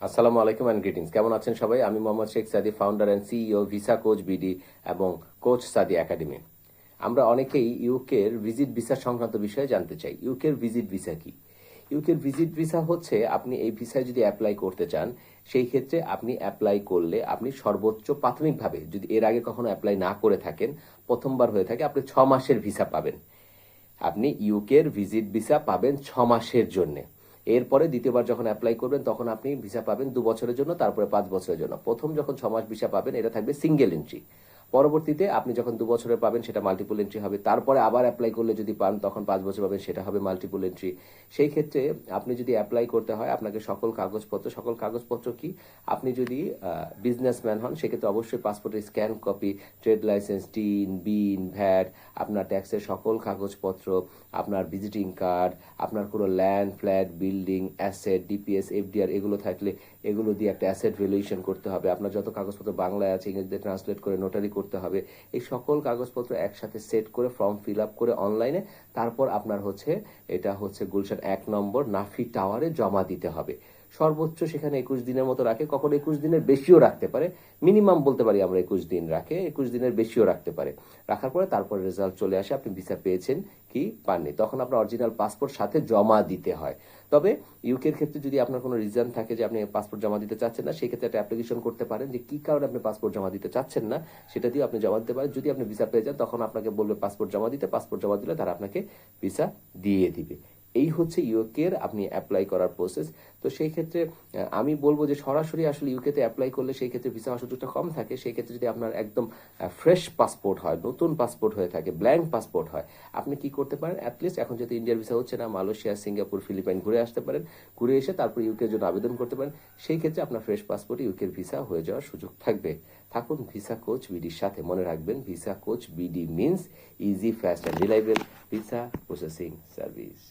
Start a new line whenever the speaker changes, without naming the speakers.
আসসালামু আলাইকুম and greetings. কেমন আছেন সবাই? আমি মোহাম্মদ শেখ সাদি, founder and CEO visa coach BD এবং কোচ সাদি একাডেমি। আমরা অনেকেই ইউকের ভিজিট ভিসা সংক্রান্ত বিষয়ে জানতে চাই। ইউকের ভিজিট ভিসা কি? ইউকের ভিজিট ভিসা হচ্ছে, আপনি এই ভিসায় যদি অ্যাপ্লাই করতে চান, সেই ক্ষেত্রে আপনি অ্যাপ্লাই করলে আপনি সর্বোচ্চ প্রাথমিকভাবে, যদি এর আগে কখনো অ্যাপ্লাই না করে থাকেন, প্রথমবার হয়ে থাকে, আপনি 6 মাসের ভিসা পাবেন। আপনি ইউকের ভিজিট ভিসা পাবেন 6 মাসের জন্য। এরপরে দ্বিতীয়বার যখন অ্যাপ্লাই করবেন তখন আপনি ভিসা পাবেন 2 বছরের জন্য, তারপরে 5 বছরের জন্য। প্রথম যখন 6 মাস ভিসা পাবেন এটা থাকবে সিঙ্গেল এন্ট্রি। পরবর্তীতে আপনি যখন 2 বছরের পাবেন সেটা মাল্টিপল এন্ট্রি হবে। তারপরে আবার অ্যাপ্লাই করলে যদি পান তখন 5 বছর পাবেন, সেটা হবে মাল্টিপল এন্ট্রি। সেই ক্ষেত্রে আপনি যদি অ্যাপ্লাই করতে হয়, আপনাকে সকল কাগজপত্র কি, আপনি যদি বিজনেসম্যান হন সেক্ষেত্রে অবশ্যই পাসপোর্টের scan copy, trade licence, TIN, BIN, VAT, আপনার ট্যাক্সের সকল কাগজপত্র, আপনার ভিজিটিং কার্ড, আপনার কোনো land, flat, building, asset, DPS, FDR এগুলো থাকলে এগুলো দিয়ে একটা অ্যাসেট ভ্যালুয়েশন করতে হবে। আপনার যত কাগজপত্র বাংলায় আছে ইংরেজিতে ট্রান্সলেট করে নোটারি করতে হবে। এই সকল কাগজপত্র একসাথে সেট করে ফর্ম ফিল আপ করে অনলাইনে, তারপর আপনার এটা হচ্ছে গুলশান 1 নম্বর নাফি টাওয়ারে জমা দিতে হবে। সর্বোচ্চ সেখানে 21 দিনের মতো রাখে, কখনো 21 দিনের বেশিও রাখতে পারে। মিনিমাম বলতে পারি আমরা 21 দিন রাখে, 21 দিনের বেশিও রাখতে পারে। রাখার পরে তারপর রেজাল্ট চলে আসে, আপনি ভিসা পেয়েছেন কি পাননি। তখন আপনার অরিজিনাল পাসপোর্ট সাথে জমা দিতে হয়। তবে ইউকের ক্ষেত্রে যদি আপনার কোনো রিজন থাকে যে আপনি পাসপোর্ট জমা দিতে চাচ্ছেন না, সেই ক্ষেত্রে একটা অ্যাপ্লিকেশন করতে পারেন যে কি কারণে আপনি পাসপোর্ট জমা দিতে চাচ্ছেন না, সেটা দিয়ে আপনি জমা দিতে পারেন। যদি আপনি ভিসা পেয়ে যান তখন আপনাকে বলবে পাসপোর্ট জমা দিতে, পাসপোর্ট জমা দিলে তারা আপনাকে ভিসা দিয়ে দিবে। এই হচ্ছে ইউকের আপনি অ্যাপ্লাই করার প্রসেস। তো সেই ক্ষেত্রে আমি বলবো যে সরাসরি আসলে ইউকেতে অ্যাপ্লাই করলে সেই ক্ষেত্রে ভিসা হওয়ার সুযোগটা কম থাকে। সেই ক্ষেত্রে যদি আপনার একদম ফ্রেশ পাসপোর্ট হয়, নতুন পাসপোর্ট হয়ে থাকে, ব্ল্যাঙ্ক পাসপোর্ট হয়, আপনি কি করতে পারেন, অ্যাটলিস্ট এখন যেহেতু ইন্ডিয়ার ভিসা হচ্ছে না, মালয়েশিয়া, সিঙ্গাপুর, ফিলিপাইন ঘুরে আসতে পারেন। ঘুরে এসে তারপর ইউকের জন্য আবেদন করতে পারেন। সেই ক্ষেত্রে আপনার ফ্রেশ পাসপোর্টে ইউকের ভিসা হয়ে যাওয়ার সুযোগ থাকবে। থাকুন ভিসা কোচ বিডির সাথে। মনে রাখবেন, visa coach BD means easy, fast and reliable visa processing service.